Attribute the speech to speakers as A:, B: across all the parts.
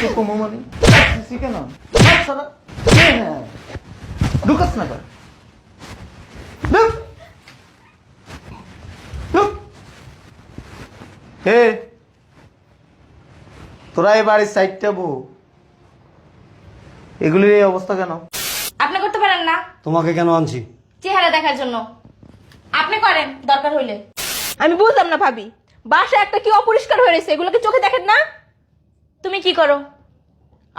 A: কিছু কমো মানে কেন ঢুকাস না কর হে তোরা এই বাড়ির সাইডটা বউ এগুলির এই অবস্থা কেন?
B: আপনি করতে পারেন না?
C: তোমাকে কেন আনছি?
B: চেহারা দেখার জন্য। আপনি করেন দরকার হইলে।
D: আমি বুঝলাম না ভাবি, বাসা একটা কি অপরিষ্কার হয়ে রয়েছে, এগুলোকে চোখে দেখেন না?
B: তুমি কি করো?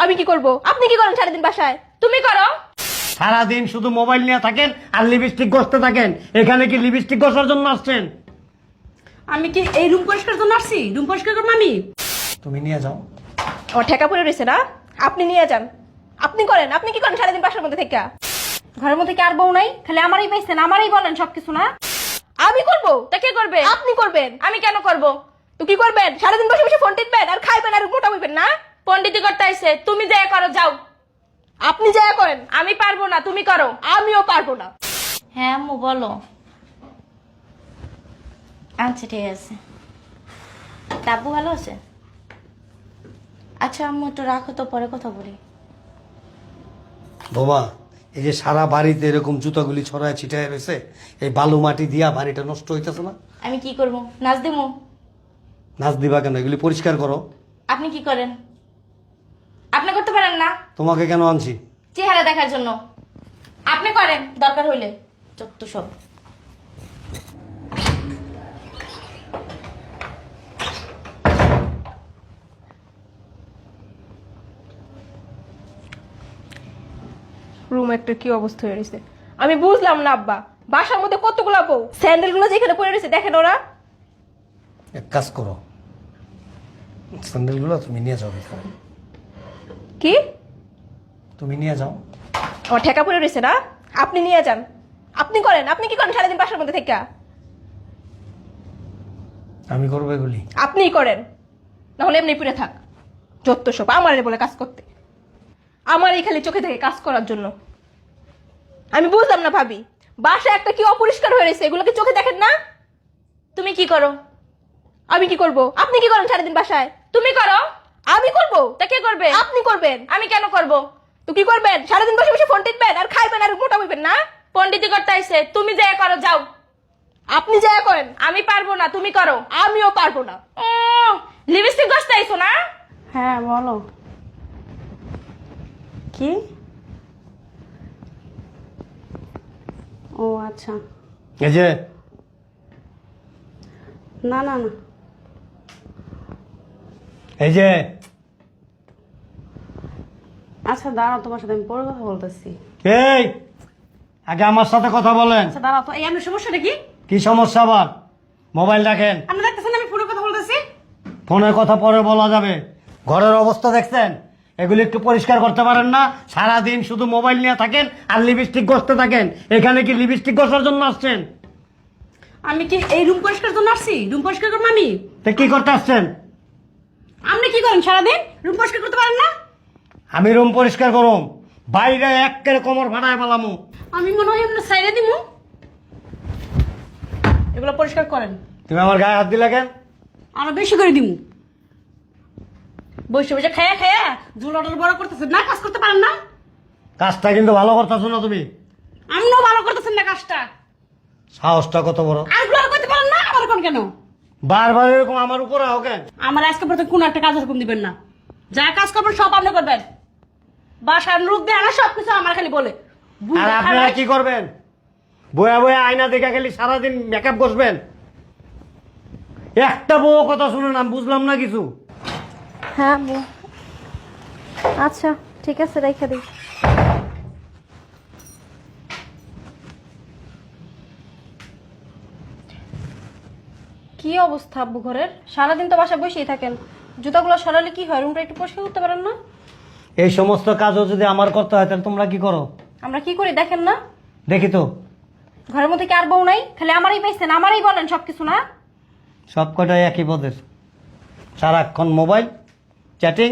D: আমি কি করব? আপনি কি করেন সারাদিন বাসায়?
B: তুমি করো।
C: সারাদিন শুধু মোবাইল নিয়ে থাকেন আর লিপস্টিক ঘষতে থাকেন। এখানে কি লিপস্টিক ঘষার জন্য আসছেন?
E: আমি কি এই রুম পরিষ্কার জন্য আসছি? রুম পরিষ্কার করবো আমি?
C: তুমি নিয়ে যাও।
D: আমার ঠেকা পড়ে রয়েছে না, আপনি নিয়ে যান। আপনি করেন, আপনি কি করেন সারাদিন বাসার মধ্যে থেকে?
B: ঘরের মধ্যে কি আর বউ নাই? খালি আমারই পাইছেন, আমারই বলেন সবকিছু না?
D: আমি করব?
B: তা কে করবে?
D: আপনি করবেন।
B: আমি কেন করব?
D: তো কি করবেন? সারাদিন বসে বসে ফোন টিপবেন আর খাইবেন আর মোটা হইবেন না?
B: পন্ডিতি করতে আইছে, তুমি যা করো যাও।
D: আপনি যা করেন।
B: আমি পারবো না, তুমি করো।
D: আমিও পারবো না।
B: হ্যাঁ আম্মু বলো। আচ্ছা ঠিক আছে। টাব্বু ভালো আছে? আচ্ছা আম্মু একটু রাখো তো, পরে কথা বলি।
C: বোমা, এই যে সারা বাড়িতে এরকম জুতাগুলি ছড়ায় ছিটায় রয়েছে, এই বালু মাটি দিয়া বাড়িটা নষ্ট হইতেছে না?
B: আমি কি করবো? নাচ দেবো?
C: নাচ দিবা কেন? এগুলি পরিষ্কার করো।
B: আপনি কি করেন? আপনি করতে পারেন না?
C: তোমাকে কেন আনছি?
B: চেহারা দেখার জন্য। আপনি করেন দরকার হইলে। যত সব।
D: রুম একটা কি অবস্থা হয়ে রয়েছে আমি বুঝলাম না আব্বা। বাসার মধ্যে কতগুলা বউ, স্যান্ডেল গুলো যেখানে পড়ে রয়েছে দেখেন ওরা।
C: এক কাজ করো, স্যান্ডেলগুলো তুমি নিয়ে যাও এখানে।
D: কি?
C: তুমি নিয়ে যাও।
D: আমার ঠেকা পড়ে রয়েছে না, আপনি নিয়ে যান। আপনি করেন, আপনি কি করেন সারাদিন বাসার মধ্যে থেকে?
C: আমি করবো এগুলি?
D: আপনিই করেন, নাহলে এমনি পুড়ে থাক। যত সব আমার বলে কাজ করতে, আমারই খালি চোখে থেকে কাজ করার জন্য। আমি বুঝলাম না ভাবি, বাসা একটা কি অপরিষ্কার হয়ে রয়েছে, এগুলোকে চোখে দেখেন না?
B: তুমি কি করো?
D: আমি কি করব? আপনি কি করেন সারাদিন বাসায়?
B: তুমি করো।
D: আমি করব?
B: তা কে করবে?
D: আপনি করবেন।
B: আমি কেন করব?
D: তো কি করবেন? সারাদিন বসে বসে ফোন টিপবেন আর খাইবেন আর মোটা হইবেন না?
B: পন্ডিতি করতে আইছে, তুমি যা করো যাও।
D: আপনি যা করেন।
B: আমি পারবো না, তুমি করো।
D: আমিও পারবো না।
B: লিপস্টিক ঘষতে আইছো না?
E: হ্যাঁ বলো। কি? ও আচ্ছা।
C: এই যে
E: না না না,
C: এই যে
E: আচ্ছা দাঁড়াও, তোমার সাথে আমি পরে কথা বলতেছি।
C: এই আগে আমার সাথে কথা বলেন।
E: আচ্ছা দাঁড়াও তো, এই আমি সমস্যাটা কি?
C: কি সমস্যা আবার? মোবাইল রাখেন।
E: আপনি দেখতেছেন আমি ফোনে কথা বলতেছি?
C: ফোনের কথা পরে বলা যাবে। ঘরের অবস্থা দেখছেন? এগুলি একটু পরিষ্কার করতে পারেন না? সারাদিন শুধু মোবাইল নিয়ে থাকেন আর লিপস্টিক ঘষতে থাকেন। এখানে কি লিপস্টিক ঘষার জন্য আসছেন?
E: আমি কি এই রুম পরিষ্কার জন্য আসছি? রুম পরিষ্কার করবো আমি?
C: তো কি করতে আসছেন?
E: আপনি কি করেন সারাদিন? রুম পরিষ্কার করতে পারেন না?
C: আমি রুম পরিষ্কার করুম, বাইরে একের কোমর ভাড়ায় পালামু।
E: আমি মনে হয় আপনার সাইডে দিমু। এগুলো পরিষ্কার করেন।
C: তুমি আমার গায়ে হাত দিলে কেন?
E: আরো বেশি করে দিমু। বসে বসে খায়া খায়া ঝুল অর্ডার বড় করতেছেন না, কাজ করতে পারেন না?
C: কাজটা কিন্তু ভালো করতেছো না তুমি।
E: আমিও ভালো করতেছেন না কাজটা।
C: সাহসটা কত বড়!
E: আরগুলো আর করতে পারেন না, আবার কোন কেন?
C: বারবার এরকম আমার উপরে হোক কেন?
E: আমার আজকে পর্যন্ত কোনো একটা কাজ হুকুম দিবেন না। যা কাজ করবেন সব আপনি করবেন। বাসার রূপ দিয়ে আনা সবকিছু আমার খালি বলে।
C: আর আপনারা কি করবেন? বয়া বয়া আয়না দেখে খালি সারাদিন মেকআপ বসবেন। একটা বউ কথা শুনুন, আমি বুঝলাম না কিছু।
D: হ্যাঁ আচ্ছা ঠিক আছে, রেখে দিই। কি অবস্থা আব্বু ঘরের? সারাদিন তো বাসায় বসেই থাকেন, জুতাগুলো সরালে কি হয়? রুমটা একটু পরিষ্কার করতে পারেন না?
C: এই সমস্ত কাজও যদি আমার করতে হয় তাহলে তোমরা কি করো?
D: আমরা কি করি দেখেন না?
C: দেখি তো।
D: ঘরের মধ্যে কি আর বউ নাই? খালি আমারই পাইছেন, আমারই বলেন সবকিছু না?
C: সব কটাই একই পদের। সারাক্ষণ মোবাইল, চ্যাটিং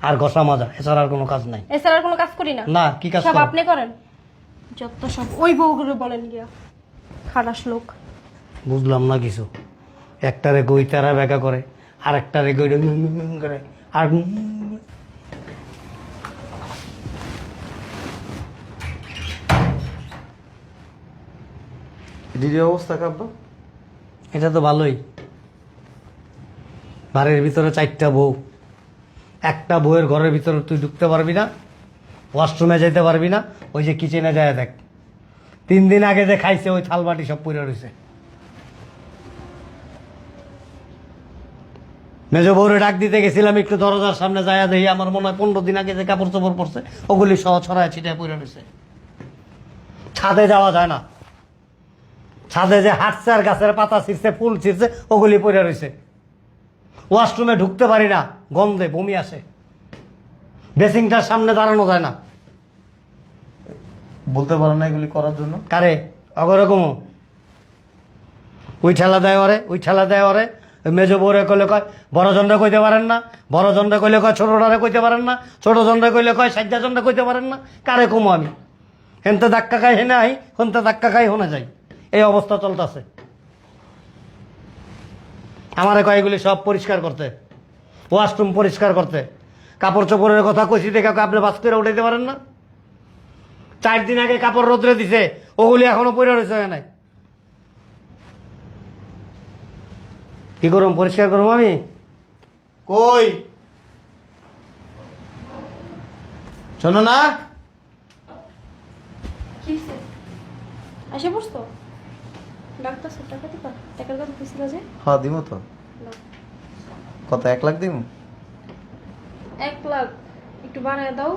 C: আর ঘষা মাজা, এছাড়া আর কোনো কাজ নাই।
D: এছাড়া আর কোনো কাজ করি না।
C: না, কি কাজ
D: সব
C: করো?
D: আপনি করেন। যত সব ওই বউগুলো বলেন গিয়া, খারাস লোক।
C: বুঝলাম না কিছু। একটারে গই তারা ব্যাকা করে, আর একটারে গই করে, আর
A: দিদির অবস্থা কাব্বা?
C: এটা তো ভালোই। বাড়ির ভিতরে 4টা বউ, একটা বউয়ের ঘরের ভিতরে তুই ঢুকতে পারবি না, ওয়াশরুমে যেতে পারবি না। ওই যে কিচেনে যায় দেখ, 3 দিন আগে যে খাইছে ওই থালবাটি সব পড়ে রয়েছে। মেজ বউরে ডাক দিতে গেছিলাম, একটু দরজার সামনে যায় দেখি আমার মনে হয় 15 দিন আগে যে কাপড় চোপড় পরছে ওগুলি সহ ছড়ায় ছিটায় পড়ে রয়েছে। ছাদে যাওয়া যায় না, ছাদে যে হাঁটছে আর গাছের পাতা ছিঁড়ছে, ফুল ছিঁড়ছে, ওগুলি পড়ে রয়েছে। ওয়াশরুমে ঢুকতে পারি না, গন্ধে বমি আসে। বেসিংটার সামনে দাঁড়ানো যায় না।
A: বলতে পারো না এগুলি করার জন্য?
C: কারে অগরকম ওই ঠেলা দেয় ওরে, ওই ঠেলা দেয় ওরে। মেজো বউরে কইলে কয় বড় জনরা কইতে পারেন না, বড় জনরা কইলে কয় ছোটটারে কইতে পারেন না, ছোট জনরা কইলে কয় 60 জনরা কইতে পারেন না। কারে কমো আমি? হেনতে ধাক্কা খাই হেনে আই, হনতে ধাক্কা খাই হনে যাই, এই অবস্থা চলতেছে। আমারে কয় এগুলি সব পরিষ্কার করতে, ওয়াশরুম পরিষ্কার করতে। কাপড় চোপড়ের কথা কইছি দেখে আপনি বাস করে উঠাইতে পারেন না? 4 দিন আগে কাপড় রোদ্রে দিছে, ওগুলি এখনো পরে রয়েছে নাই। কি করুম, পরিষ্কার করুম আমি?
A: কই শোনো না,
D: কি আসে পড়ছো? ডাক্তার সব টাকা দিবা? টাকার কথা কইছিল যে?
A: হ্যাঁ দিব তো। কত, 1 লাখ দিব?
D: 1 লাখ একটু বাড়ায় দাও।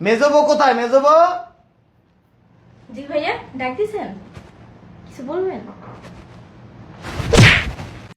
A: মেজবো কোথায়? মেজবো
D: জি ভাইয়া ডাক দিছেন, কিছু বলবেন?